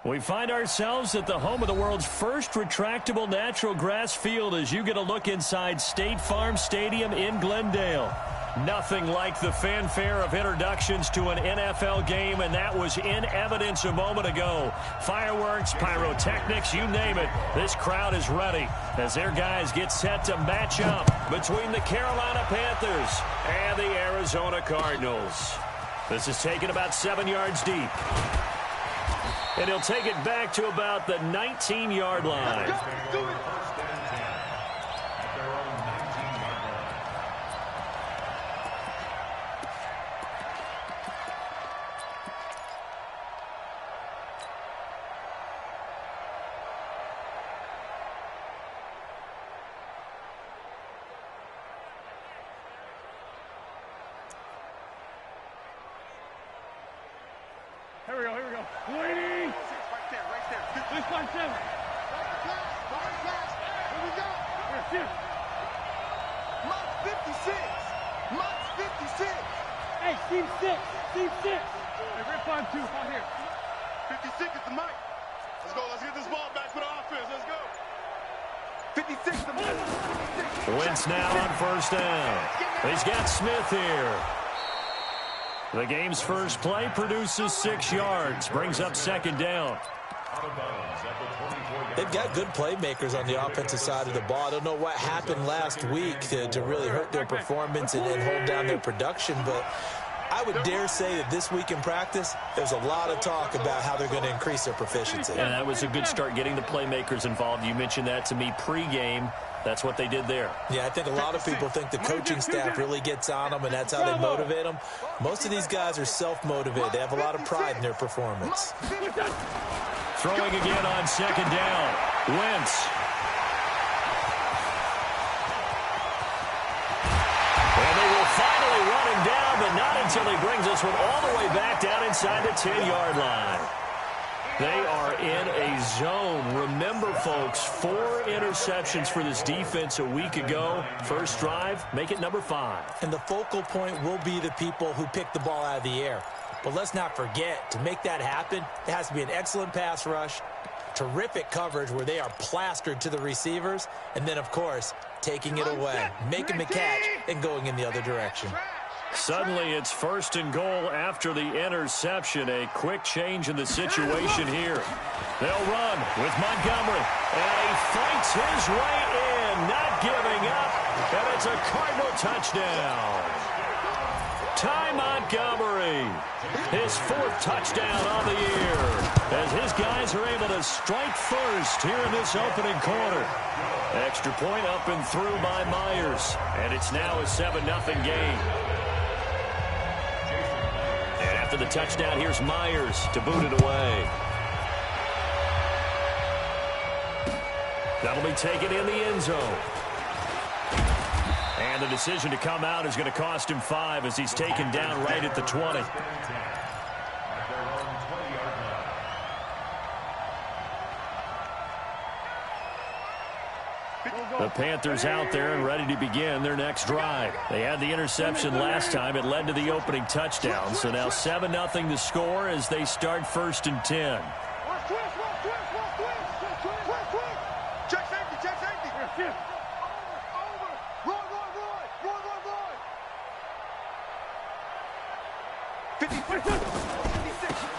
We find ourselves at the home of the world's first retractable natural grass field as you get a look inside State Farm Stadium in Glendale. Nothing like the fanfare of introductions to an NFL game, and that was in evidence a moment ago. Fireworks, pyrotechnics, you name it. This crowd is ready as their guys get set to match up between the Carolina Panthers and the Arizona Cardinals. This is taken about 7 yards deep. And he'll take it back to about the 19-yard line. Here we go. Waiting. Right there. 357. Here we go. Mark 56. Hey, team 6. Hey, Rip 5-2. Right here. 56 is the mic. Let's go. Let's get this ball back for the offense. Let's go. 56 the mic. Wentz now on first down. He's got Smith here. The game's first play produces 6 yards, brings up second down. They've got good playmakers on the offensive side of the ball. I don't know what happened last week to really hurt their performance and hold down their production, but I would dare say that this week in practice, there's a lot of talk about how they're going to increase their proficiency. And that was a good start, getting the playmakers involved. You mentioned that to me pregame. That's what they did there. Yeah, I think a lot of people think the coaching staff really gets on them, and that's how they motivate them. Most of these guys are self-motivated. They have a lot of pride in their performance. Throwing again on second down. Wentz. And they will finally run him down, but not until he brings this one all the way back down inside the 10-yard line. They are in a zone. Remember, folks, 4 interceptions for this defense a week ago. First drive, make it number 5. And the focal point will be the people who pick the ball out of the air. But let's not forget, to make that happen, there has to be an excellent pass rush, terrific coverage where they are plastered to the receivers, and then, of course, taking it away, making the catch, and going in the other direction. Suddenly, it's first and goal after the interception. A quick change in the situation here. They'll run with Montgomery, and he fights his way in, not giving up, and it's a Cardinal touchdown. Ty Montgomery, his 4th touchdown on the year, as his guys are able to strike first here in this opening quarter. Extra point up and through by Myers, and it's now a 7-0 game. And after the touchdown, here's Myers to boot it away. That'll be taken in the end zone. And the decision to come out is going to cost him 5 as he's taken down right at the 20. The Panthers out there and ready to begin their next drive. They had the interception last time. It led to the opening touchdown. So now 7-0 the score as they start 1st and 10. Check safety.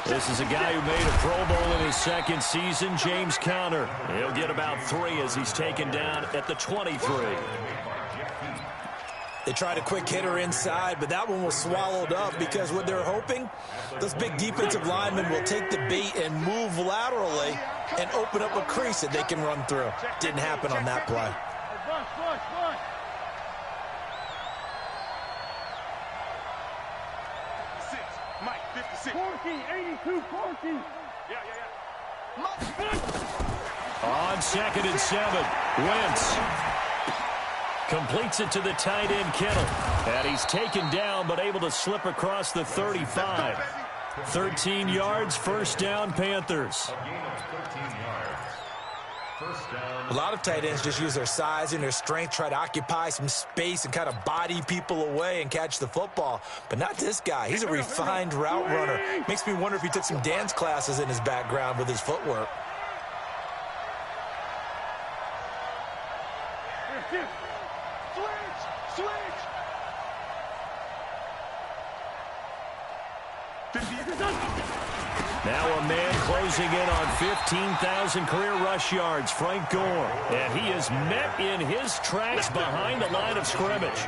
This is a guy who made a Pro Bowl in his 2nd season, James Conner. He'll get about 3 as he's taken down at the 23. They tried a quick hitter inside, but that one was swallowed up because what they're hoping, those big defensive linemen will take the bait and move laterally and open up a crease that they can run through. Didn't happen on that play. Mike, 56. 82, 14. Yeah. On 2nd and 7, Wentz completes it to the tight end, Kittle. And he's taken down but able to slip across the 35. 13 yards, first down, Panthers. A lot of tight ends just use their size and their strength, try to occupy some space and kind of body people away and catch the football. But not this guy. He's a refined route runner. Makes me wonder if he took some dance classes in his background with his footwork. Now a man closing in on 15,000 career rush yards, Frank Gore. And he is met in his tracks behind the line of scrimmage.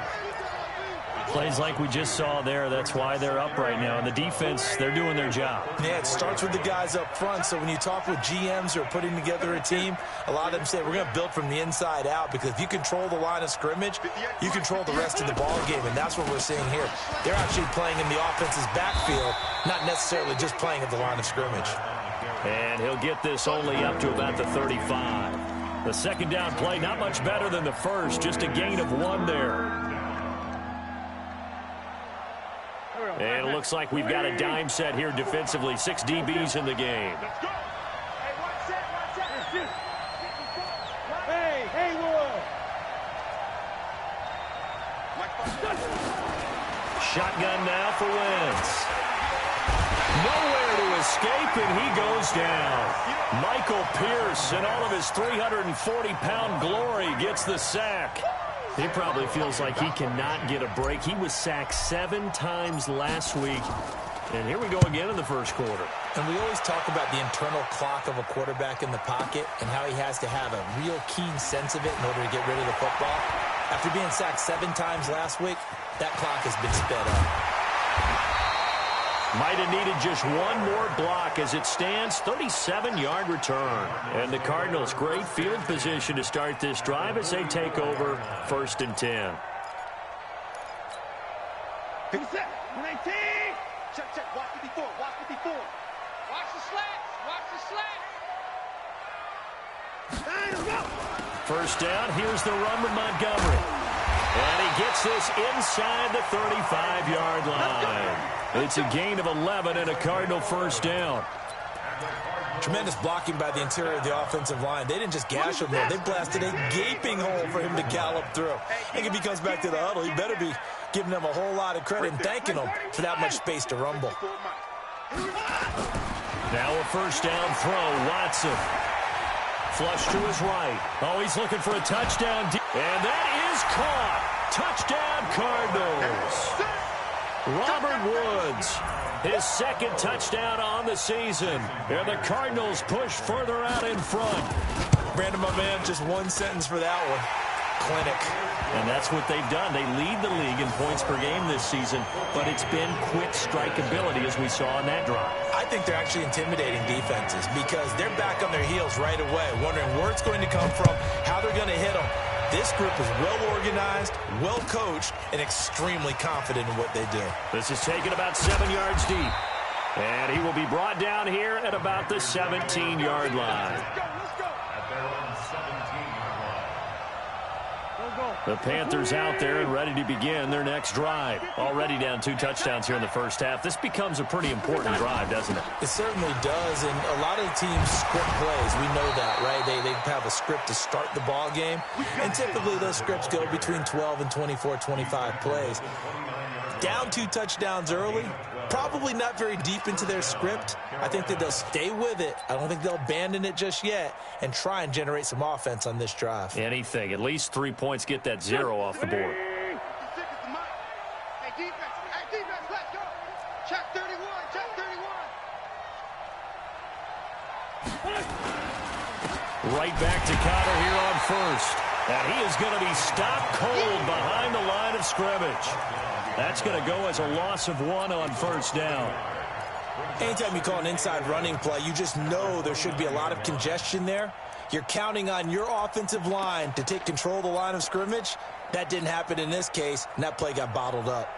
Plays like we just saw there. That's why they're up right now. And the defense, they're doing their job. Yeah, it starts with the guys up front. So when you talk with GMs who are putting together a team, a lot of them say we're going to build from the inside out, because if you control the line of scrimmage, you control the rest of the ball game. And that's what we're seeing here. They're actually playing in the offense's backfield, not necessarily just playing at the line of scrimmage. And he'll get this only up to about the 35. The second down play, not much better than the first, just a gain of 1 there. And it looks like we've got a dime set here defensively. 6 DBs in the game. Shotgun now for Wentz. Nowhere to escape, and he goes down. Michael Pierce, in all of his 340-pound glory, gets the sack. He probably feels like he cannot get a break. He was sacked 7 times last week. And here we go again in the first quarter. And we always talk about the internal clock of a quarterback in the pocket and how he has to have a real keen sense of it in order to get rid of the football. After being sacked 7 times last week, that clock has been sped up. Might have needed just 1 more block. As it stands, 37-yard return. And the Cardinals, great field position to start this drive as they take over 1st and 10. Check. Watch it before. Watch the slats. Watch the slats. First down. Here's the run with Montgomery. And he gets this inside the 35-yard line. It's a gain of 11 and a Cardinal first down. Tremendous blocking by the interior of the offensive line. They didn't just gash him there. They blasted a gaping hole for him to gallop through. I think if he comes back to the huddle, he better be giving them a whole lot of credit and thanking them for that much space to rumble. Now a first down throw. Watson. Flush to his right. Oh, he's looking for a touchdown. And that is caught. Touchdown, Cardinals. Robert Woods, his 2nd touchdown on the season. And the Cardinals push further out in front. Brandon, my man, just 1 sentence for that one. Clinic. And that's what they've done. They lead the league in points per game this season, but it's been quick strike ability as we saw in that drive. I think they're actually intimidating defenses because they're back on their heels right away, wondering where it's going to come from, how they're going to hit them. This group is well-organized, well-coached, and extremely confident in what they do. This is taken about 7 yards deep. And he will be brought down here at about the 17-yard line. The Panthers out there and ready to begin their next drive. Already down 2 touchdowns here in the first half. This becomes a pretty important drive, doesn't it? It certainly does, and a lot of the teams script plays. We know that, right? They have a script to start the ball game, and typically those scripts go between 12 and 24, 25 plays. Down 2 touchdowns early, probably not very deep into their script. I think that they'll stay with it. I don't think they'll abandon it just yet and try and generate some offense on this drive. Anything. At least 3 points, get that 0 off the board. Hey, defense, let's go. Check 31. Right back to Connor here on first. And he is going to be stopped cold behind the line of scrimmage. That's going to go as a loss of 1 on first down. Anytime you call an inside running play, you just know there should be a lot of congestion there. You're counting on your offensive line to take control of the line of scrimmage. That didn't happen in this case, and that play got bottled up.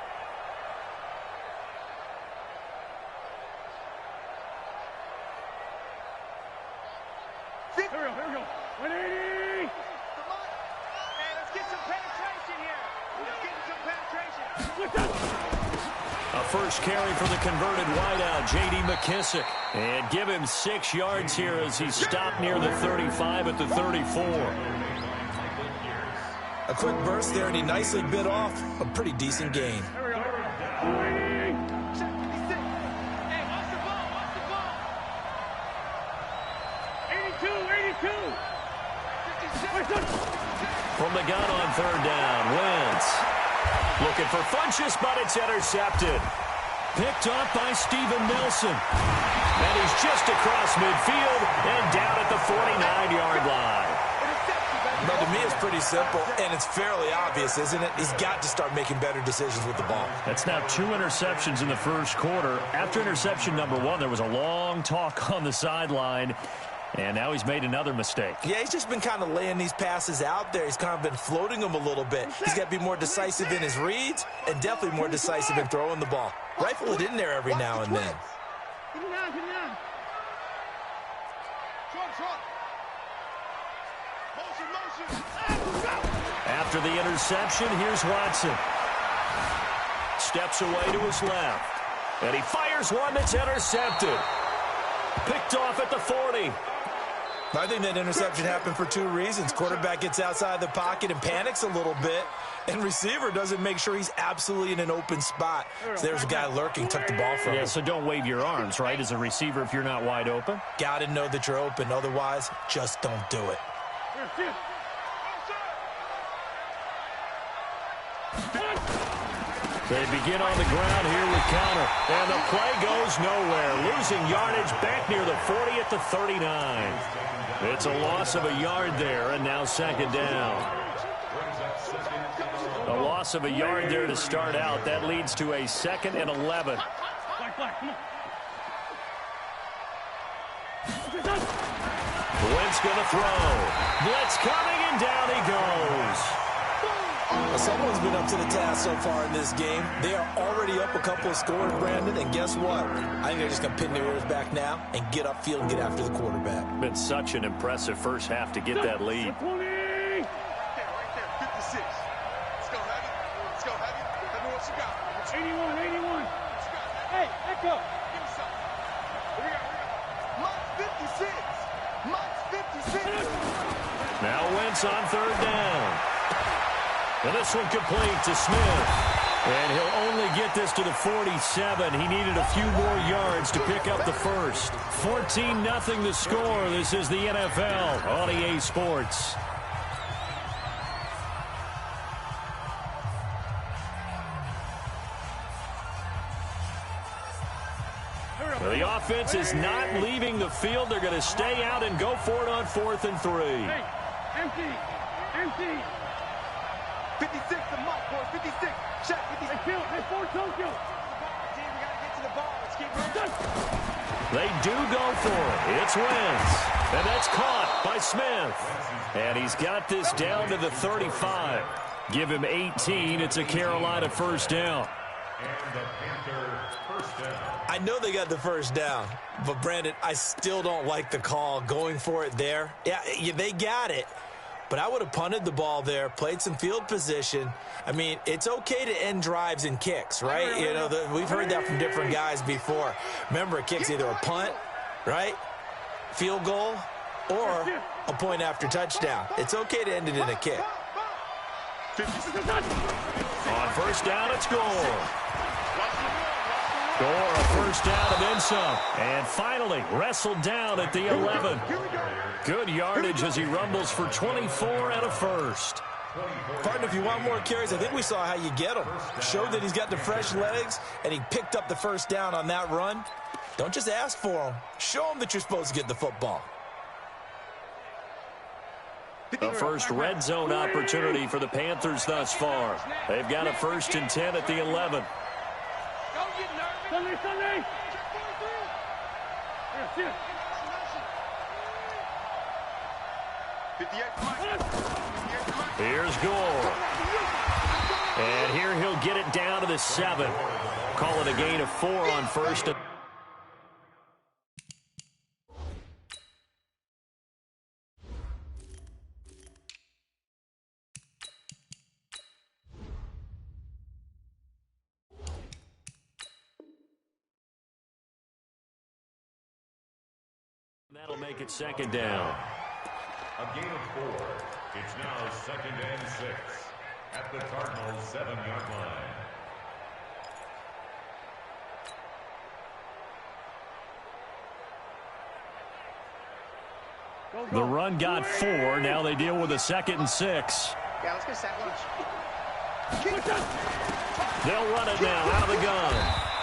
Here we go. 180. Hey, let's get some penetration here. A first carry for the converted wideout, J.D. McKissick. And give him 6 yards here as he stopped near the 35 at the 34. A quick burst there, and he nicely bit off a pretty decent gain. From the gun on third down, Wentz. Looking for Funchess, but it's intercepted. Picked up by Steven Nelson. And he's just across midfield and down at the 49-yard line. Now, to me, it's pretty simple, and it's fairly obvious, isn't it? He's got to start making better decisions with the ball. That's now 2 interceptions in the first quarter. After interception number 1, there was a long talk on the sideline. And now he's made another mistake. Yeah, he's just been kind of laying these passes out there. He's kind of been floating them a little bit. He's got to be more decisive in his reads and definitely more decisive in throwing the ball. Rifle it in there every now and then. After the interception, here's Watson. Steps away to his left. And he fires one that's intercepted. Picked off at the 40. I think that interception happened for 2 reasons. Quarterback gets outside the pocket and panics a little bit, and receiver doesn't make sure he's absolutely in an open spot. So there's a guy lurking, took the ball from him. Yeah, so don't wave your arms, right, as a receiver if you're not wide open. Got to know that you're open. Otherwise, just don't do it. They begin on the ground here with counter. And the play goes nowhere. Losing yardage back near the 40 at the 39. It's a loss of a yard there, and now second down. A loss of a yard there to start out. That leads to a 2nd and 11. Wentz going to throw. Blitz coming, and down he goes. Well, someone's been up to the task so far in this game. They are already up a couple of scores, Brandon, and guess what? I think they're just going to pin their ears back now and get upfield and get after the quarterback. Been such an impressive first half to get that lead. Right there, 56. Let's go, Heavy. Let's go, Heavy. Tell me what you got. 81. Hey, echo. Give me something. What we got? Mike's 56. Mike's 56. Now Wentz on third down. And this one complete to Smith. And he'll only get this to the 47. He needed a few more yards to pick up the first. 14-0 the score. This is the NFL on EA Sports. The offense is not leaving the field. They're going to stay out and go for it on 4th and 3. Hey, empty. 56 to Mike, boys. 56. Check 56. Hey, Ford Tokyo. Team, we got to get to the ball. Let's keep running. They do go for it. It's Wentz. And that's caught by Smith. And he's got this down to the 35. Give him 18. It's a Carolina first down. I know they got the first down, but Brandon, I still don't like the call going for it there. Yeah, they got it, but I would have punted the ball there, played some field position. I mean, it's okay to end drives and kicks, right? You know, we've heard that from different guys before. Remember, a kick's either a punt, right, field goal, or a point after touchdown. It's okay to end it in a kick. On first down, it's Gore. Gore, a first down and then some. And finally, wrestled down at the 11. Good yardage as he rumbles for 24 and a first. Partner, if you want more carries, I think we saw how you get them. Showed that he's got the fresh legs, and he picked up the first down on that run. Don't just ask for them. Show them that you're supposed to get the football. The first red zone opportunity for the Panthers thus far. They've got a 1st and 10 at the 11. Sunday. Here's Gore. And here he'll get it down to the 7. Call it a gain of 4 on first and It'll make it second down. A gain of 4. It's now 2nd and 6 at the Cardinals' 7-yard line. The run got 4. Now they deal with a 2nd and 6. Yeah, let's get sack lunch. They'll run it now out of the gun.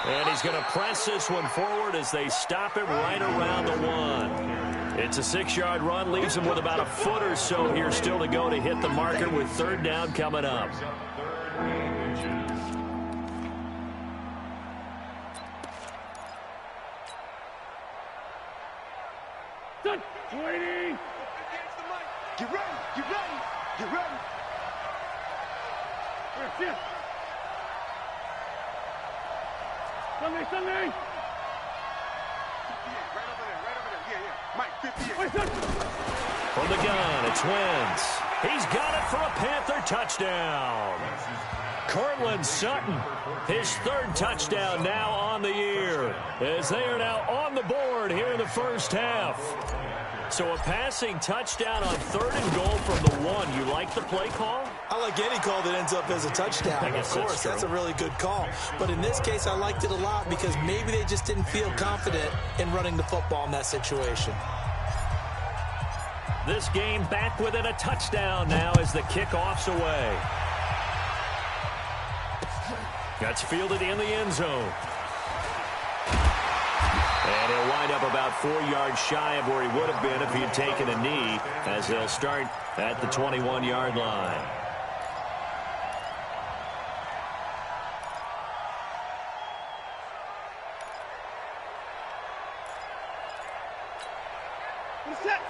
And he's going to press this one forward as they stop him right around the 1. It's a 6-yard run, leaves him with about a foot or so here still to go to hit the marker with 3rd down coming up. Waiting. Get ready, get ready, get ready. Yes. Sunday. Right over there. Yeah. Mike, 58. From the gun, it's Wentz. He's got it for a Panther touchdown. Cortland Sutton, his 3rd touchdown now on the year, as they are now on the board here in the first half. So a passing touchdown on 3rd and goal from the 1. You like the play call? I like any call that ends up as a touchdown. Of course, that's a really good call. But in this case, I liked it a lot because maybe they just didn't feel confident in running the football in that situation. This game back within a touchdown now as the kickoff's away. That's fielded in the end zone. And he'll wind up about 4 yards shy of where he would have been if he had taken a knee, as they'll start at the 21-yard line.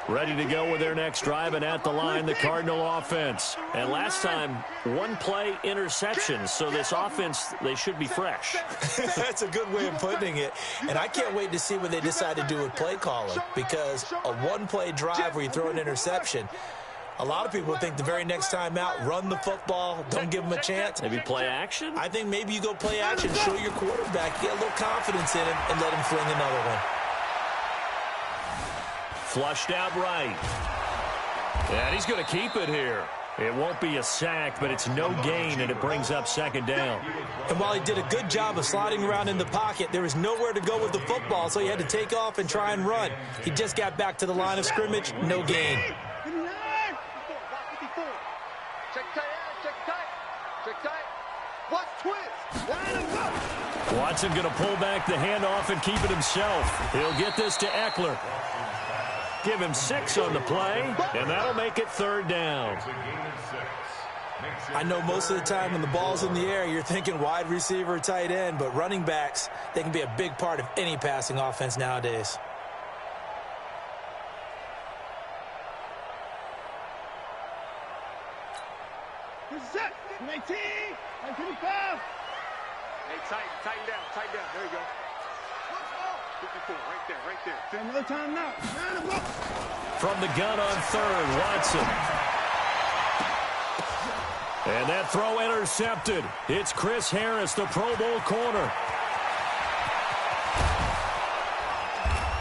Ready to go with their next drive, and at the line, the Cardinal offense. And last time, 1 play interception, so this offense, they should be fresh. That's a good way of putting it. And I can't wait to see what they decide to do with play calling, because a 1-play drive where you throw an interception, a lot of people think the very next time out, run the football, don't give them a chance. Maybe play action? I think maybe you go play action, show your quarterback, get a little confidence in him, and let him fling another one. Flushed out right. And he's going to keep it here. It won't be a sack, but it's no gain, and it brings up 2nd down. And while he did a good job of sliding around in the pocket, there was nowhere to go with the football, so he had to take off and try and run. He just got back to the line of scrimmage, no gain. Check tight. Watch twist. Watson going to pull back the handoff and keep it himself. He'll get this to Eckler. Give him 6 on the play, and that'll make it 3rd down. I know most of the time when the ball's in the air, you're thinking wide receiver, tight end, but running backs, they can be a big part of any passing offense nowadays. This is it. 19. 25. Hey, tighten down. There you go. 54, right there. Another time now. From the gun on 3rd, Watson. And that throw intercepted. It's Chris Harris, the Pro Bowl corner.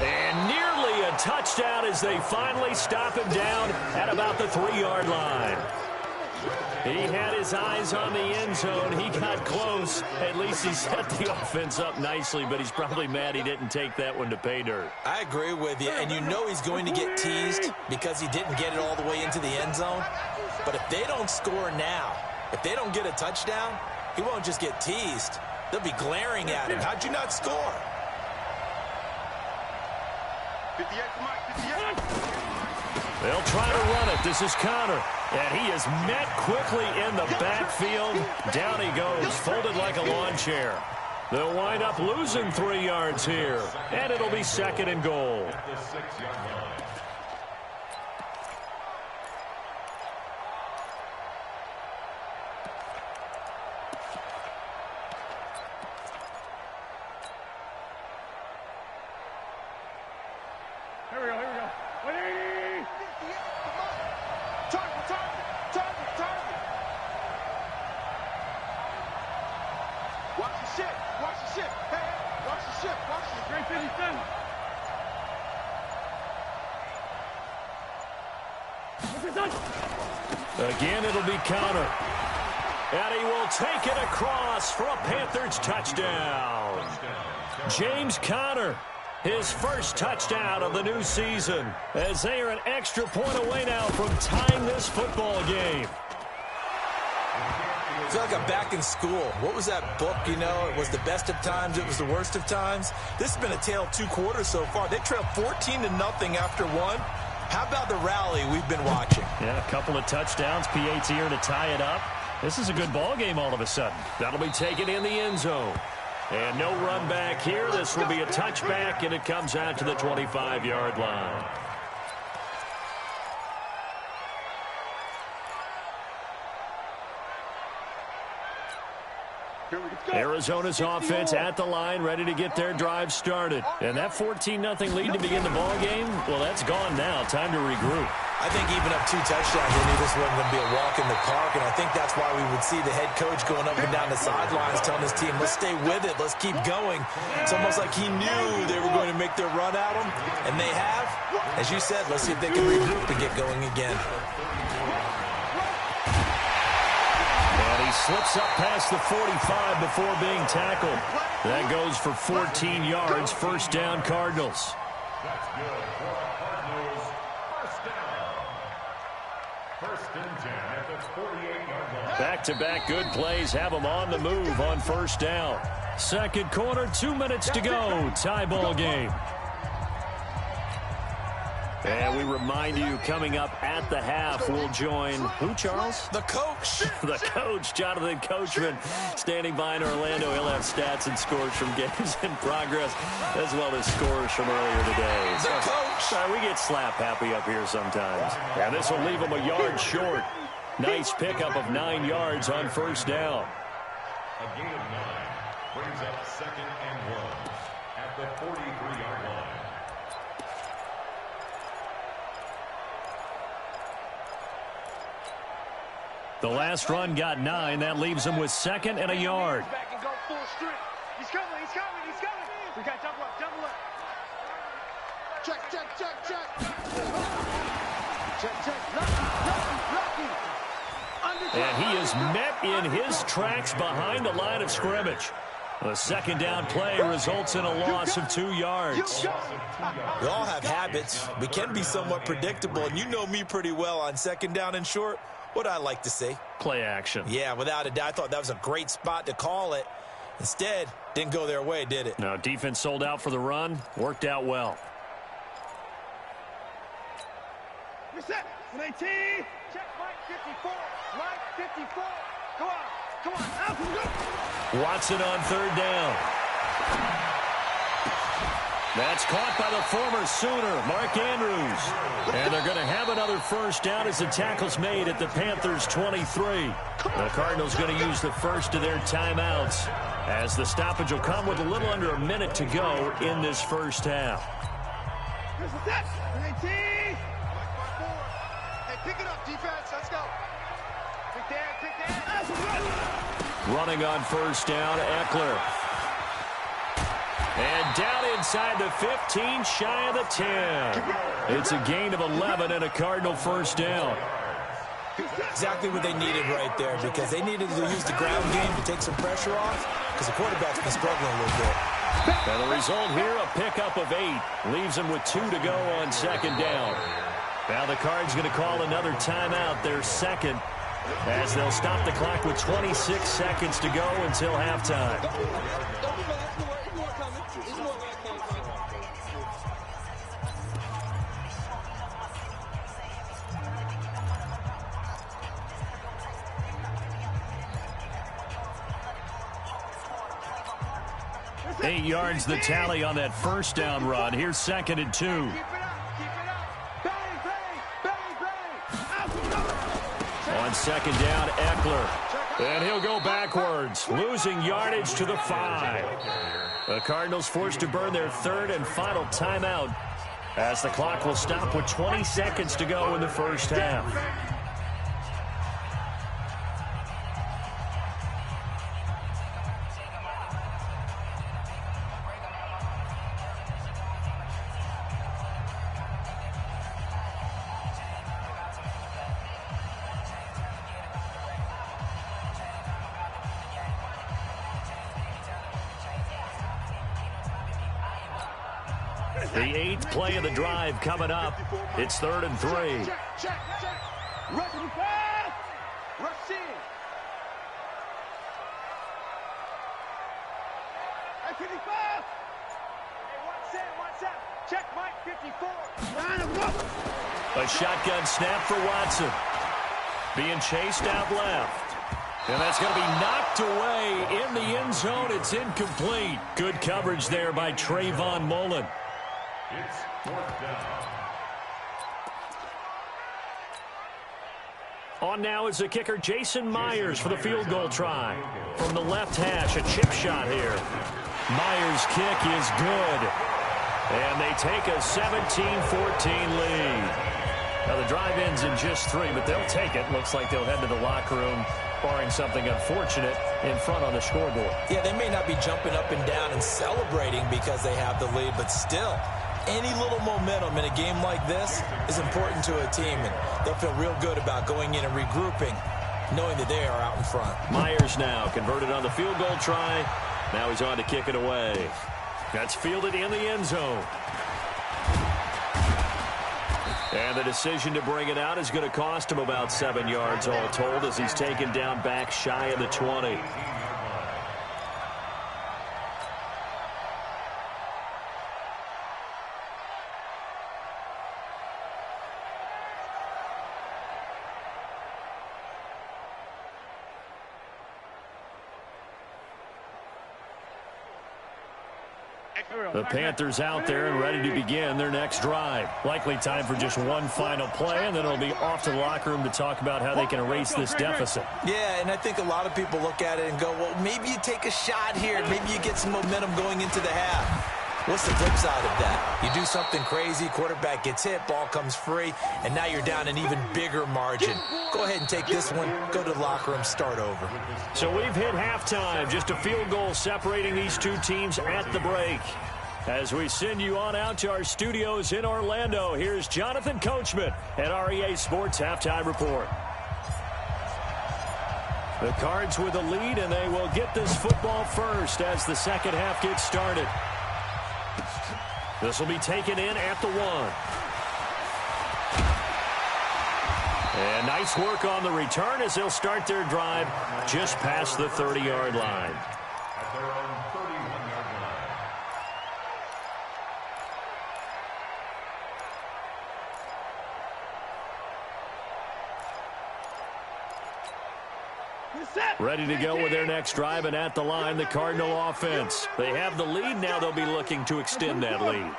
And nearly a touchdown as they finally stop him down at about the 3-yard line. He had his eyes on the end zone. He got close. At least he set the offense up nicely, but he's probably mad he didn't take that one to pay dirt. I agree with you, and you know he's going to get teased because he didn't get it all the way into the end zone. But if they don't score now, if they don't get a touchdown, he won't just get teased. They'll be glaring at him. How'd you not score? 58 to Mike, 58. They'll try to run it. This is Connor. And he is met quickly in the backfield. Down he goes, folded like a lawn chair. They'll wind up losing 3 yards here. And it'll be 2nd and goal. Here we go. 180. Target. Watch the ship. Hey, watch the ship. Great 57. Again, it'll be Conner. And he will take it across for a Panthers touchdown. James Conner, his first touchdown of the new season, as they are an extra point away now from tying this football game. I feel like I'm back in school. What was that book, you know? It was the best of times, it was the worst of times. This has been a tale of 2 quarters so far. They trailed 14-0 after 1. How about the rally we've been watching? Yeah, a couple of touchdowns. P.A.'s here to tie it up. This is a good ball game all of a sudden. That'll be taken in the end zone. And no run back here. This will be a touchback, and it comes out to the 25-yard line. Arizona's offense at the line, ready to get their drive started. And that 14-0 lead to begin the ball game, well, that's gone now. Time to regroup. I think even up 2 touchdowns, they knew this wasn't going to be a walk in the park, and I think that's why we would see the head coach going up and down the sidelines telling his team, let's stay with it, let's keep going. It's almost like he knew they were going to make their run at him, and they have. As you said, let's see if they can regroup and get going again. He slips up past the 45 before being tackled. That goes for 14 yards. First down, Cardinals. That's good for the Cardinals. First down. First and 10 at the 48-yard line. Back-to-back good plays have them on the move on first down. Second quarter, 2 minutes to go. Tie ball game. And we remind you, coming up at the half, we'll join who, Charles? The coach. The coach, Jonathan Coachman, standing by in Orlando. He'll have stats and scores from games in progress, as well as scores from earlier today. The coach. We get slap happy up here sometimes. And this will leave him a yard short. Nice pickup of 9 yards on first down. A gain of 9 brings up second and 1 at the 43-yard line. The last run got 9. That leaves him with second and a yard. Back and go full strength. He's coming, he's coming, he's coming. We got double up, double up. Check, check, check, check. Check, check. Lucky. And he is met in his tracks behind the line of scrimmage. The second down play results in a loss of 2 yards. We all have habits. We can be somewhat predictable, and you know me pretty well on second down and short. What I like to say. Play action. Yeah, without a doubt. I thought that was a great spot to call it. Instead, didn't go their way, did it? No, defense sold out for the run. Worked out well. Reset. 19. Check, Mike 54. Mike 54. Come on. Come on. Out. Go. Watson on third down. That's caught by the former Sooner, Mark Andrews. And they're going to have another first down as the tackle's made at the Panthers' 23. The Cardinals going to use the first of their timeouts, as the stoppage will come with a little under a minute to go in this first half. Here's the set. 19. Hey, pick it up, defense. Let's go. Pick that. Running on first down, Eckler. And down inside the 15, shy of the 10. It's a gain of 11 and a Cardinal first down. Exactly what they needed right there, because they needed to use the ground game to take some pressure off, because the quarterback's been struggling a little bit. And the result here, a pickup of 8. Leaves them with 2 to go on second down. Now the Cards going to call another timeout, their second, as they'll stop the clock with 26 seconds to go until halftime. Eight yards the tally on that first down run. Here's second and 2. Keep it up. Bang, bang, bang, bang. On second down, Eckler. And he'll go backwards, losing yardage to the 5. The Cardinals forced to burn their third and final timeout, as the clock will stop with 20 seconds to go in the first half. The 8th play of the drive coming up. It's 3rd and 3. Check. Rush in the pass. Rush in. At 55. Hey, watch that. Check Mike 54. A shotgun snap for Watson. Being chased out left. And that's going to be knocked away in the end zone. It's incomplete. Good coverage there by Trayvon Mullen. It's 4th down. On now is the kicker, Jason Myers, for the field goal try. From the left hash, a chip shot here. Myers' kick is good. And they take a 17-14 lead. Now, the drive ends in just 3, but they'll take it. Looks like they'll head to the locker room, barring something unfortunate, in front on the scoreboard. Yeah, they may not be jumping up and down and celebrating because they have the lead, but still, any little momentum in a game like this is important to a team, and they'll feel real good about going in and regrouping, knowing that they are out in front. Myers now converted on the field goal try. Now he's on to kick it away. That's fielded in the end zone. And the decision to bring it out is going to cost him about 7 yards all told, as he's taken down back shy of the 20. The Panthers out there and ready to begin their next drive. Likely time for just one final play, and then it'll be off to the locker room to talk about how they can erase this deficit. Yeah, and I think a lot of people look at it and go, well, maybe you take a shot here. Maybe you get some momentum going into the half. What's the flip side of that? You do something crazy, quarterback gets hit, ball comes free, and now you're down an even bigger margin. Go ahead and take this one, go to the locker room, start over. So we've hit halftime, just a field goal separating these two teams at the break. As we send you on out to our studios in Orlando, here's Jonathan Coachman at REA Sports Halftime Report. The Cards with a lead, and they will get this football first as the second half gets started. This will be taken in at the 1. And nice work on the return as they'll start their drive just past the 30-yard line. At their own 31-yard line. Ready to go with their next drive, and at the line, the Cardinal offense. They have the lead. Now they'll be looking to extend that lead.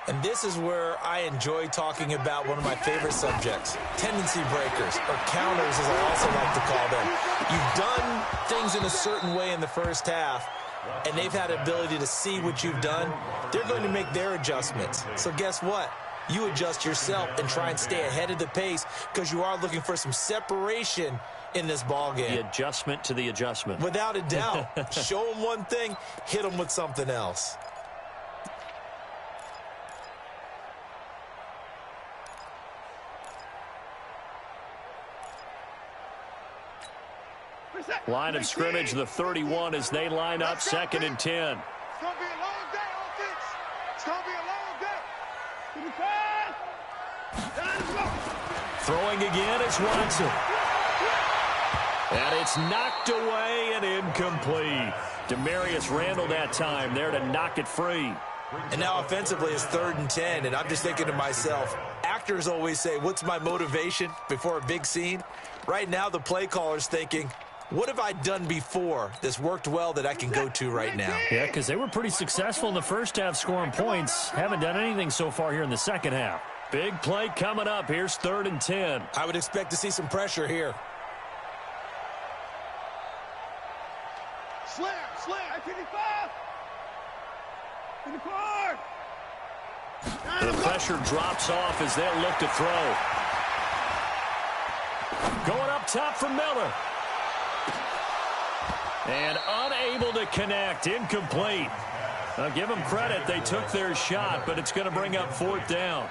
And this is where I enjoy talking about one of my favorite subjects, tendency breakers, or counters as I also like to call them. You've done things in a certain way in the first half, and they've had the ability to see what you've done. They're going to make their adjustments. So guess what? You adjust yourself and try and stay ahead of the pace because you are looking for some separation in this ball game. The adjustment to the adjustment. Without a doubt. Show them one thing, hit them with something else. Line of scrimmage, the 31 as they line up 2nd and 10. It's going to be a long day, offense. It's going to be a long day. Throwing again is Watson. And it's knocked away and incomplete. Demarius Randall that time there to knock it free. And now offensively it's 3rd and 10, and I'm just thinking to myself, actors always say, what's my motivation before a big scene? Right now the play caller's thinking, what have I done before that's worked well that I can go to right now? Yeah, because they were pretty successful in the first half scoring points. Haven't done anything so far here in the second half. Big play coming up. Here's 3rd and 10. I would expect to see some pressure here. Slam, 55. In the car. The pressure drops off as they'll look to throw. Going up top for Miller. And unable to connect. Incomplete. Now give them credit. They took their shot, but it's going to bring up 4th down.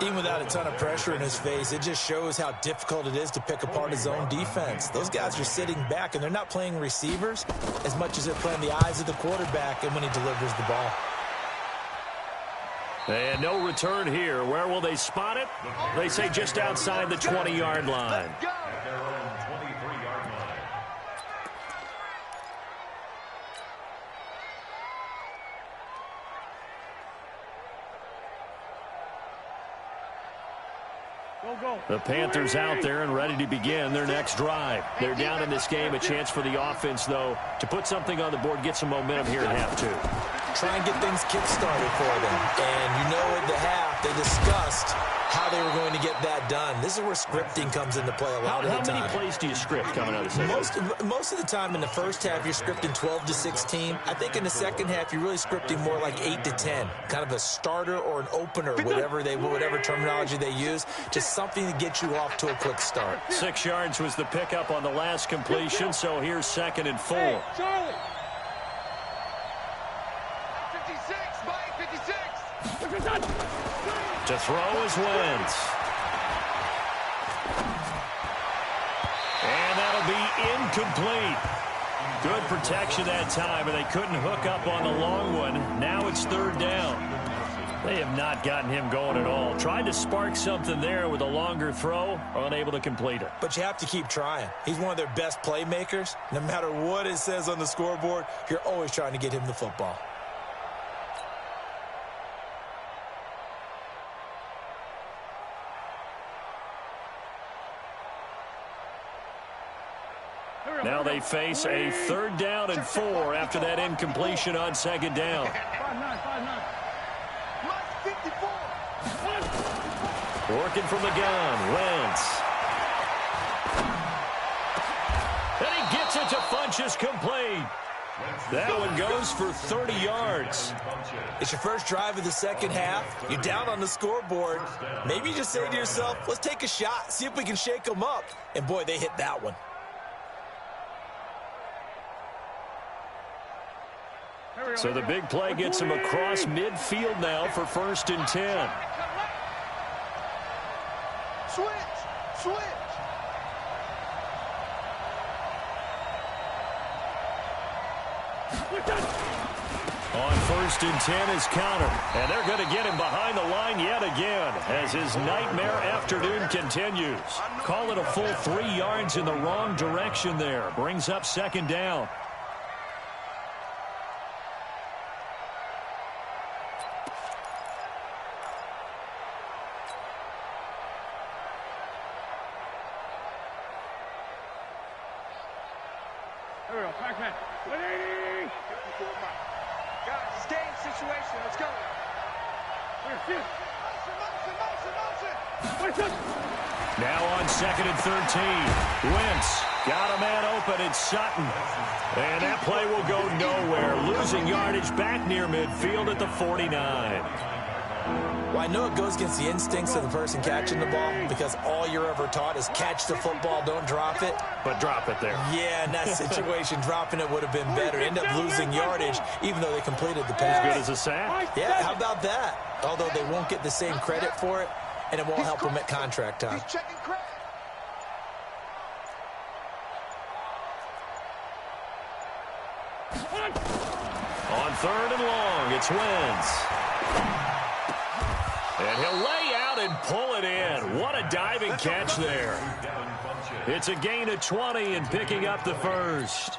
Even without a ton of pressure in his face, it just shows how difficult it is to pick apart his own defense. Those guys are sitting back, and they're not playing receivers as much as they're playing the eyes of the quarterback and when he delivers the ball. And no return here. Where will they spot it? They say just outside the 20-yard line. At their own 23-yard line. The Panthers out there and ready to begin their next drive. They're down in this game. A chance for the offense, though, to put something on the board, get some momentum here at half 2. Try and get things kick-started for them. And you know at the half, they discussed how they were going to get that done. This is where scripting comes into play a lot of the time. How many plays do you script coming out of the second? Most of the time in the first half, you're scripting 12 to 16. I think in the second half, you're really scripting more like 8 to 10. Kind of a starter or an opener, whatever terminology they use. Just something to get you off to a quick start. 6 yards was the pickup on the last completion, so here's 2nd and 4. Hey, Charlie. 56, Mike, 56. To throw is Wentz. And that'll be incomplete. Good protection that time, and they couldn't hook up on the long one. Now it's 3rd down. They have not gotten him going at all. Tried to spark something there with a longer throw, unable to complete it. But you have to keep trying. He's one of their best playmakers. No matter what it says on the scoreboard, you're always trying to get him the football. Now they face a 3rd down and 4 after that incompletion on 2nd down. 5-9. Mike, 54. Working from the gun, Wentz. And he gets it to Funchess, complete. That one goes for 30 yards. It's your first drive of the second half. You're down on the scoreboard. Maybe you just say to yourself, let's take a shot, see if we can shake them up. And boy, they hit that one. So the big play gets him across midfield now for 1st and 10. Switch. On 1st and 10 is counter. And they're going to get him behind the line yet again as his nightmare afternoon continues. Call it a full 3 yards in the wrong direction there. Brings up 2nd down. Here we go, back man. 180. 54 Mike. Guys, stay in situation. Let's go. Motion. Now on 2nd and 13. Wentz got a man open. It's Sutton. And that play will go nowhere. Losing yardage back near midfield at the 49. Well, I know it goes against the instincts of the person catching the ball because all you're ever taught is catch the football, don't drop it. But drop it there. Yeah, in that situation, dropping it would have been better. End up losing yardage, even though they completed the pass. As good as a sack. Yeah, how about that? Although they won't get the same credit for it, and it won't help them at contract time. He's checking credit. On 3rd and long, it's Wentz. And he'll lay out and pull it in. What a diving catch there. It's a gain of 20 and picking up the 1st.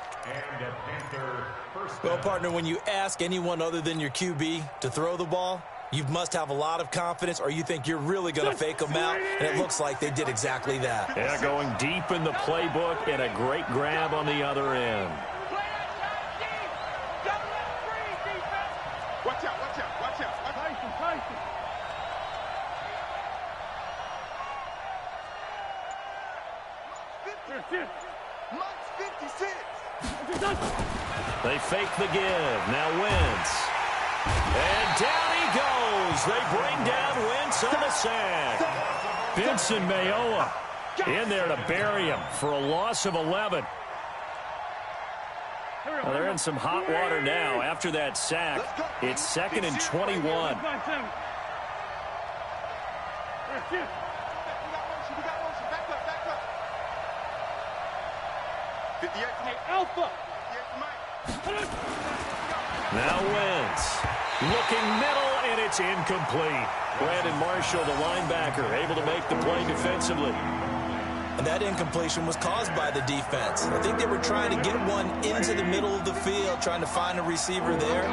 Well, partner, when you ask anyone other than your QB to throw the ball, you must have a lot of confidence or you think you're really going to fake them out, and it looks like they did exactly that. Yeah, going deep in the playbook and a great grab on the other end. Watch out. Tyson. Mike's 56. They fake the give. Now Wentz. And down he goes. They bring down Wentz on the sack. Vincent Mayoa in there to bury him for a loss of 11. Well, they're in some hot water now after that sack. It's 2nd and 21. Now Wentz looking middle And it's incomplete. Brandon Marshall, the linebacker, able to make the play defensively. And that incompletion was caused by the defense. I think they were trying to get one into the middle of the field, trying to find a receiver there.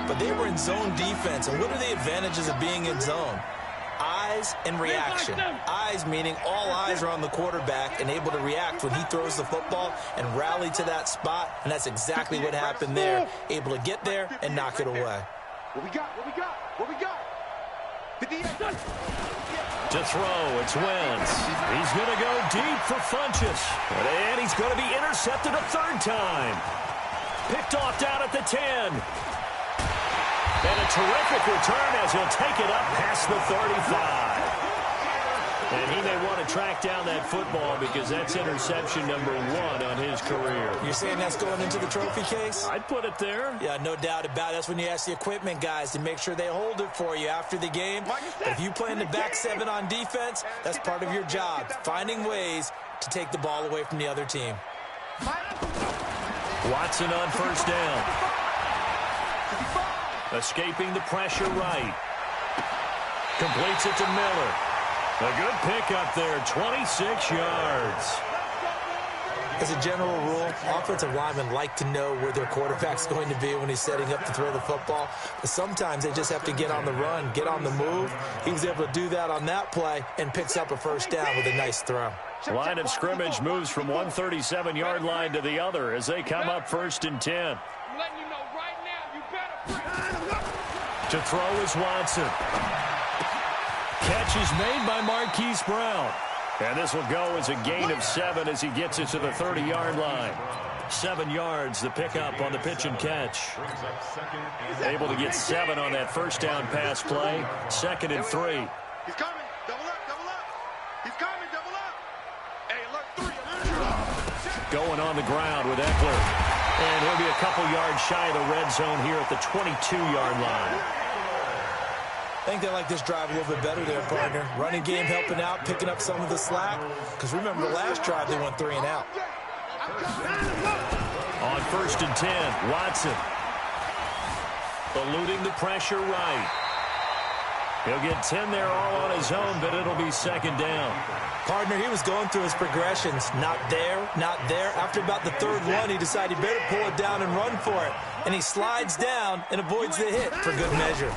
But they were in zone defense. And what are the advantages of being in zone? Eyes and reaction. Eyes meaning all eyes are on the quarterback and able to react when he throws the football and rally to that spot. And that's exactly what happened there. Able to get there and knock it away. What we got? What we got? What we got? 58. To throw, it's Wentz. He's going to go deep for Funchess. And he's going to be intercepted a third time. Picked off down at the 10. And a terrific return as he'll take it up past the 35. And he may want to track down that football because that's interception number 1 on his career. You're saying that's going into the trophy case? I'd put it there. Yeah, no doubt about it. That's when you ask the equipment guys to make sure they hold it for you after the game. But if you play in the back 7 on defense, that's part of your job, finding ways to take the ball away from the other team. Watson on first down. Escaping the pressure right. Completes it to Miller. A good pickup there, 26 yards. As a general rule, offensive linemen like to know where their quarterback's going to be when he's setting up to throw the football. But sometimes they just have to get on the run, get on the move. He was able to do that on that play and picks up a first down with a nice throw. Line of scrimmage moves from 137-yard line to the other as they come up 1st and 10. I'm letting you know right now, you better. To throw is Watson. Catch is made by Marquise Brown. And this will go as a gain of 7 as he gets it to the 30-yard line. 7 yards, the pickup on the pitch and catch. Able to get 7 on that first down pass play. 2nd and 3. He's coming. Double up, double up. He's coming, double up. Hey, look, 3. Going on the ground with Eckler. And he'll be a couple yards shy of the red zone here at the 22-yard line. I think they like this drive a little bit better there, partner. Running game helping out, picking up some of the slack. Because remember, the last drive, they went 3 and out. On 1st and 10, Watson. Eluding the pressure right. He'll get 10 there all on his own, but it'll be 2nd down. Partner, he was going through his progressions. Not there, not there. After about the 3rd one, he decided he better pull it down and run for it. And he slides down and avoids the hit for good measure.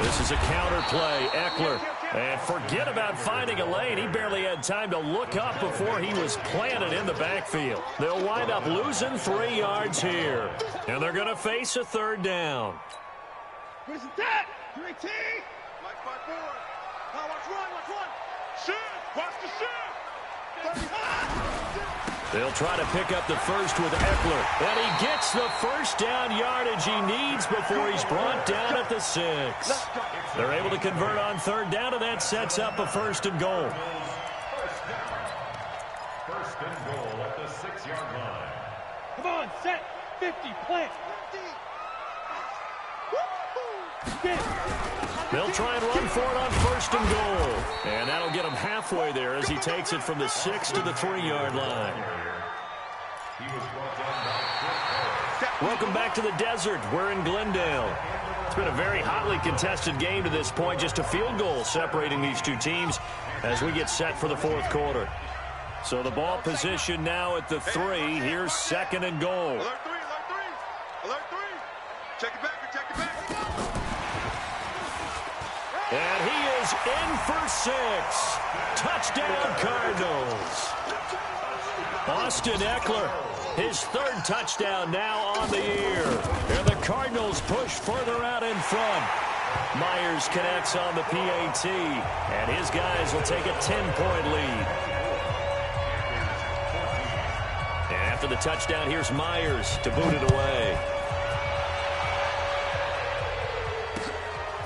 This is a counter play. Eckler. And forget about finding a lane. He barely had time to look up before he was planted in the backfield. They'll wind up losing 3 yards here. And they're going to face a 3rd down. Where's that? 3T. Mike 5-4. Now watch run. Shoot. Watch the shoot. They'll try to pick up the first with Eckler. And he gets the first down yardage he needs before he's brought down at the 6. They're able to convert on 3rd down, and that sets up a 1st and goal. First and goal at the 6-yard line. Come on, set. 50, plant. They'll try and run for it on 1st and goal. And that'll get him halfway there as he takes it from the 6 to the 3-yard line. Welcome back to the desert. We're in Glendale. It's been a very hotly contested game to this point. Just a field goal separating these two teams as we get set for the 4th quarter. So the ball position now at the 3. Here's 2nd and goal. Alert 3. Alert 3. Check it back. And he is in for 6. Touchdown, Cardinals. Austin Eckler, his 3rd touchdown now on the year. And the Cardinals push further out in front. Myers connects on the PAT, and his guys will take a 10-point lead. And after the touchdown, here's Myers to boot it away.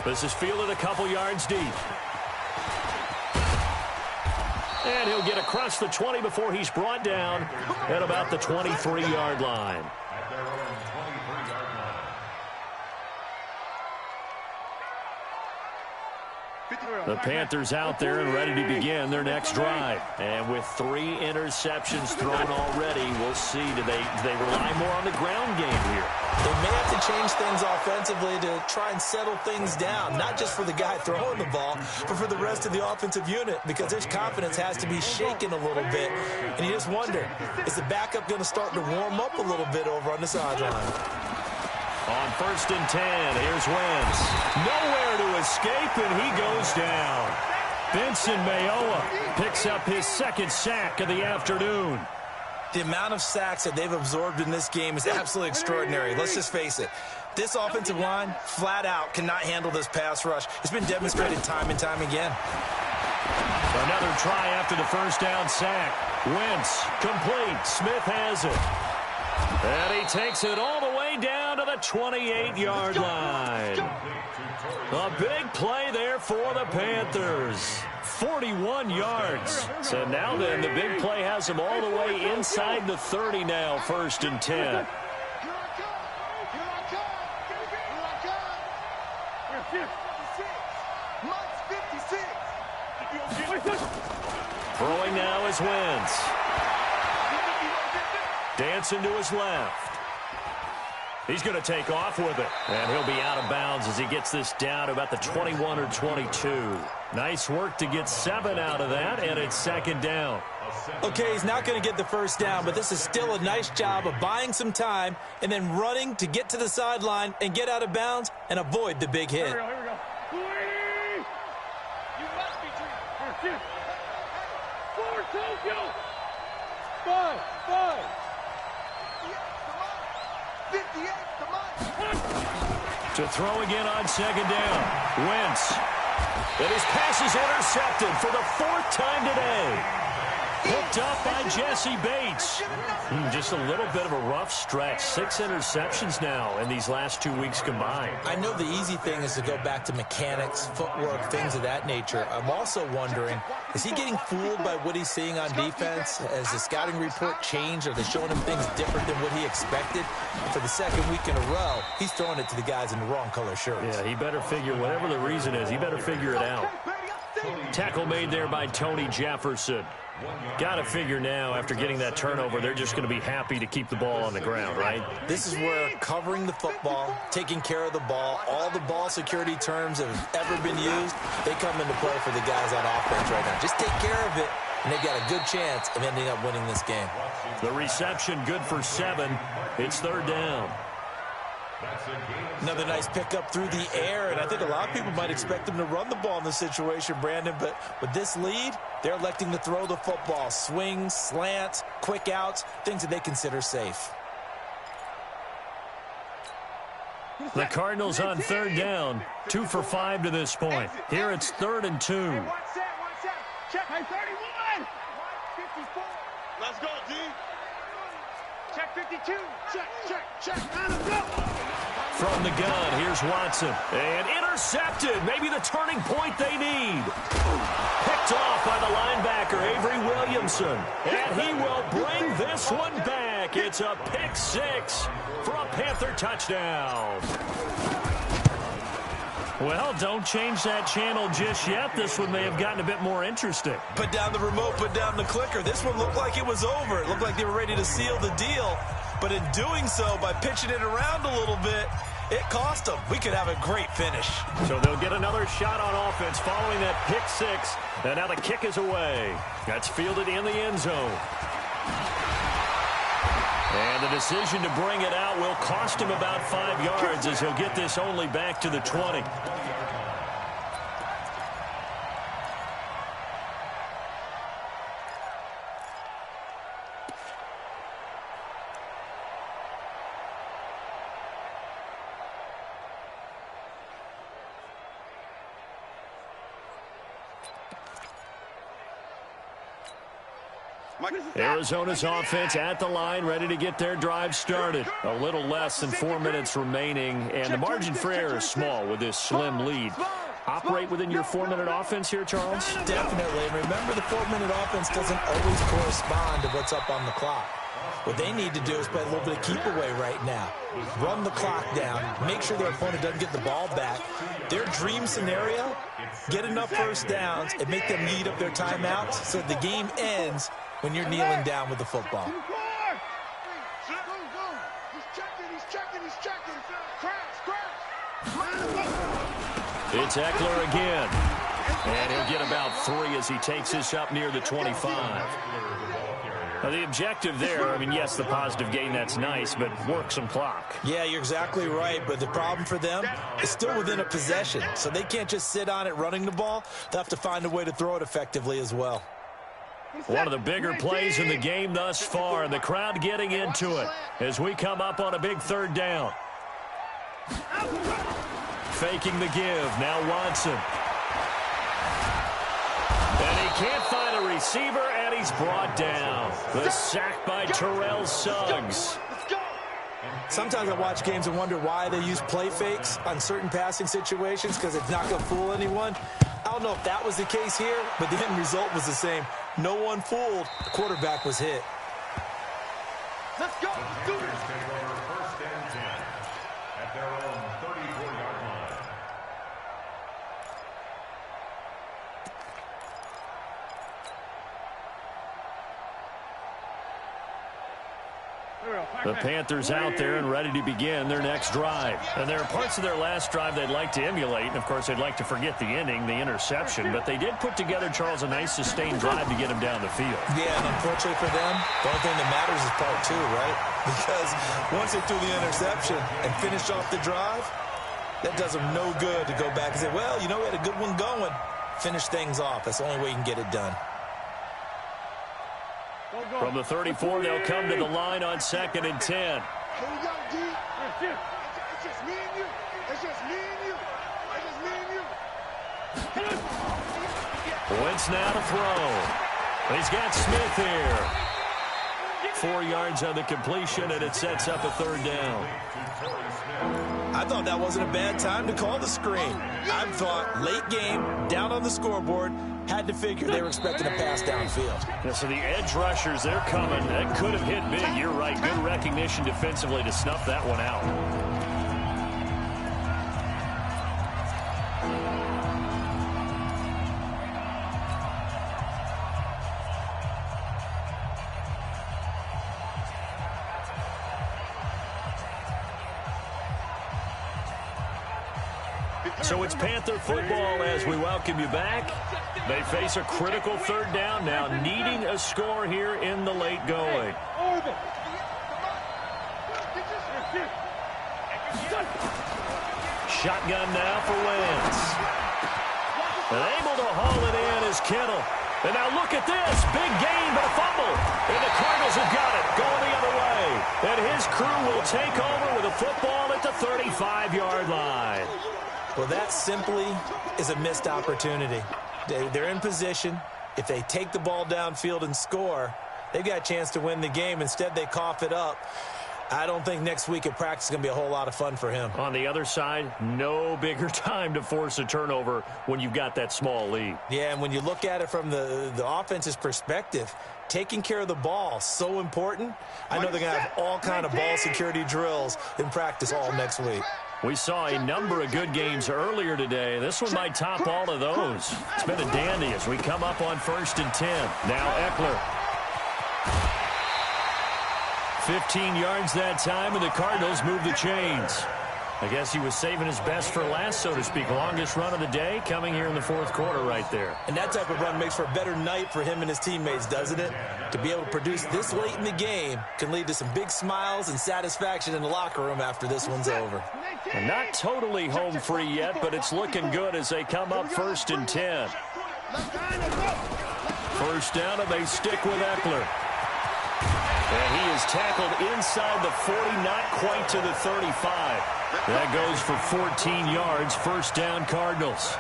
This is fielded a couple yards deep. And he'll get across the 20 before he's brought down at about the 23-yard line. At their own 23-yard line. 53. The Panthers out there and ready to begin their next drive. And with 3 interceptions thrown already, we'll see. Do they rely more on the ground game here? They may have to change things offensively to try and settle things down, not just for the guy throwing the ball, but for the rest of the offensive unit, because their confidence has to be shaken a little bit. And you just wonder, is the backup going to start to warm up a little bit over on the sideline? On 1st and 10, here's Wentz. Nowhere to escape, and he goes down. Benson Mayowa picks up his 2nd sack of the afternoon. The amount of sacks that they've absorbed in this game is absolutely extraordinary. Let's just face it. This offensive line, flat out, cannot handle this pass rush. It's been demonstrated time and time again. Another try after the 1st down sack. Wentz complete. Smith has it. And he takes it all the way down to the 28-yard line. A big play there for the Panthers. 41 yards. So now then, the big play has him all the way inside the 30 now, 1st and 10. Throwing now is Wentz. Dancing to his left. He's going to take off with it. And he'll be out of bounds as he gets this down to about the 21 or 22. Nice work to get 7 out of that, and it's 2nd down. Okay, he's not going to get the 1st down, but this is still a nice job of buying some time and then running to get to the sideline and get out of bounds and avoid the big hit. Here we go. You must be dreaming. 4, Tokyo. 5. 58, come on. To throw again on 2nd down. Wentz. And his pass is intercepted for the 4th time today. Picked up by Jesse Bates. Just a little bit of a rough stretch. 6 interceptions now in these last 2 weeks combined. I know the easy thing is to go back to mechanics, footwork, things of that nature. I'm also wondering, is he getting fooled by what he's seeing on defense? Has the scouting report changed? Are they showing him things different than what he expected? For the 2nd week in a row, he's throwing it to the guys in the wrong color shirts. Yeah, he better figure, whatever the reason is, he better figure it out. Tackle made there by Tony Jefferson. Got to figure now, after getting that turnover, they're just going to be happy to keep the ball on the ground, right? This is where covering the football, taking care of the ball, all the ball security terms that have ever been used, they come into play for the guys on offense right now. Just take care of it, and they've got a good chance of ending up winning this game. The reception good for 7. It's 3rd down. Another nice pickup through the air, and I think a lot of people might expect them to run the ball in this situation, Brandon, but with this lead, they're electing to throw the football. Swings, slants, quick outs, things that they consider safe. The Cardinals on 3rd down, 2 for 5 to this point. Here it's 3rd and 2. One set. Check, 31. 54. Let's go, D. Check 52. Check. Out of go. From the gun, here's Watson. And intercepted. Maybe the turning point they need. Picked off by the linebacker, Avery Williamson. And he will bring this one back. It's a pick 6 for a Panther touchdown. Well, don't change that channel just yet. This one may have gotten a bit more interesting. Put down the remote, put down the clicker. This one looked like it was over. It looked like they were ready to seal the deal. But in doing so, by pitching it around a little bit, it cost them. We could have a great finish. So they'll get another shot on offense following that pick 6. And now the kick is away. That's fielded in the end zone. And the decision to bring it out will cost him about 5 yards as he'll get this only back to the 20. Arizona's offense at the line, ready to get their drive started. A little less than 4 minutes remaining, and the margin for error is small with this slim lead. Operate within your 4-minute offense here, Charles? Definitely. And remember, the 4-minute offense doesn't always correspond to what's up on the clock. What they need to do is play a little bit of keep away right now. Run the clock down. Make sure their opponent doesn't get the ball back. Their dream scenario get enough first downs and make them eat up their timeouts so the game ends when you're kneeling down with the football. It's Eckler again. And he'll get about 3 as he takes this up near the 25. Now, the objective there, I mean, yes, the positive gain, that's nice, but work some clock. Yeah, you're exactly right, but the problem for them is still within a possession, so they can't just sit on it running the ball. They'll have to find a way to throw it effectively as well. One of the bigger plays in the game thus far, and the crowd getting into it as we come up on a big 3rd down. Faking the give, now Watson. And he can't find a receiver, and he's brought down. The sack by Terrell Suggs. Sometimes I watch games and wonder why they use play fakes on certain passing situations because it's not going to fool anyone. I don't know if that was the case here, but the end result was the same. No one fooled. The quarterback was hit. Let's go. Let's do this. Take over 1st and 10 at their own 34-yard line. The Panthers out there and ready to begin their next drive. And there are parts of their last drive they'd like to emulate. And, of course, they'd like to forget the inning, the interception. But they did put together, Charles, a nice sustained drive to get him down the field. Yeah, and unfortunately for them, the only thing that matters is part 2, right? Because once they threw the interception and finished off the drive, that does them no good to go back and say, well, you know, we had a good one going. Finish things off. That's the only way you can get it done. From the 34, they'll come to the line on 2nd and 10. Here we go, D. It's just me and you. It's just me and you. It's just me and you. Wentz now to throw. He's got Smith here. 4 yards on the completion, and it sets up a 3rd down. I thought that wasn't a bad time to call the screen. I thought late game, down on the scoreboard, had to figure they were expecting a pass downfield. Yeah, so the edge rushers, they're coming. That could have hit big. You're right. Good recognition defensively to snuff that one out. So it's Panther football as we welcome you back. They face a critical 3rd down now, needing a score here in the late going. Shotgun now for Wentz. And able to haul it in is Kittle. And now look at this. Big gain, but a fumble. And the Cardinals have got it, going the other way. And his crew will take over with a football at the 35-yard line. Well, that simply is a missed opportunity. They're in position. If they take the ball downfield and score, they've got a chance to win the game. Instead, they cough it up. I don't think next week at practice is going to be a whole lot of fun for him. On the other side, no bigger time to force a turnover when you've got that small lead. Yeah, and when you look at it from the offense's perspective, taking care of the ball, so important. I know they're going to have all kind of ball security drills in practice all next week. We saw a number of good games earlier today. This one might top all of those. It's been a dandy as we come up on 1st and 10. Now Eckler. 15 yards that time, and the Cardinals move the chains. I guess he was saving his best for last, so to speak. Longest run of the day coming here in the 4th quarter right there. And that type of run makes for a better night for him and his teammates, doesn't it? To be able to produce this late in the game can lead to some big smiles and satisfaction in the locker room after this one's over. And not totally home free yet, but it's looking good as they come up 1st and 10. 1st down, and they stick with Eckler. And he is tackled inside the 40, not quite to the 35. That goes for 14 yards. 1st down, Cardinals.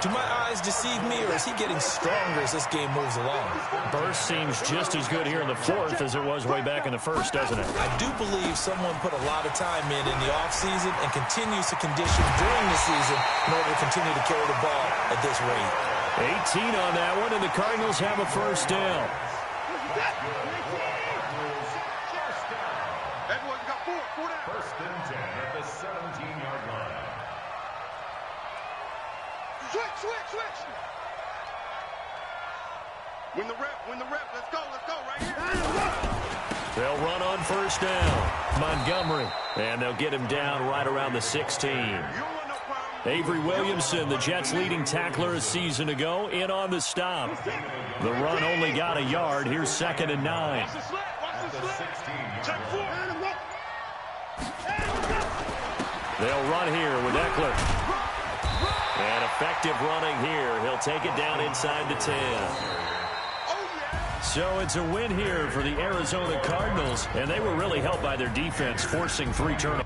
Do my eyes deceive me, or is he getting stronger as this game moves along? Burst seems just as good here in the 4th as it was way back in the 1st, doesn't it? I do believe someone put a lot of time in the offseason and continues to condition during the season in order to continue to carry the ball at this rate. 18 on that one, and the Cardinals have a 1st down. Everyone's got four down. 1st and 10 at the 17-yard line. Switch. Win the rep. Let's go right here. They'll run on first down. Montgomery. And they'll get him down right around the 16. Avery Williamson, the Jets' leading tackler a season ago, in on the stop. The run only got a yard. Here's 2nd and 9. Watch the slit. Check 4. They'll run here with Eckler. And effective running here. He'll take it down inside the 10. So it's a win here for the Arizona Cardinals, and they were really helped by their defense, forcing 3 turnovers.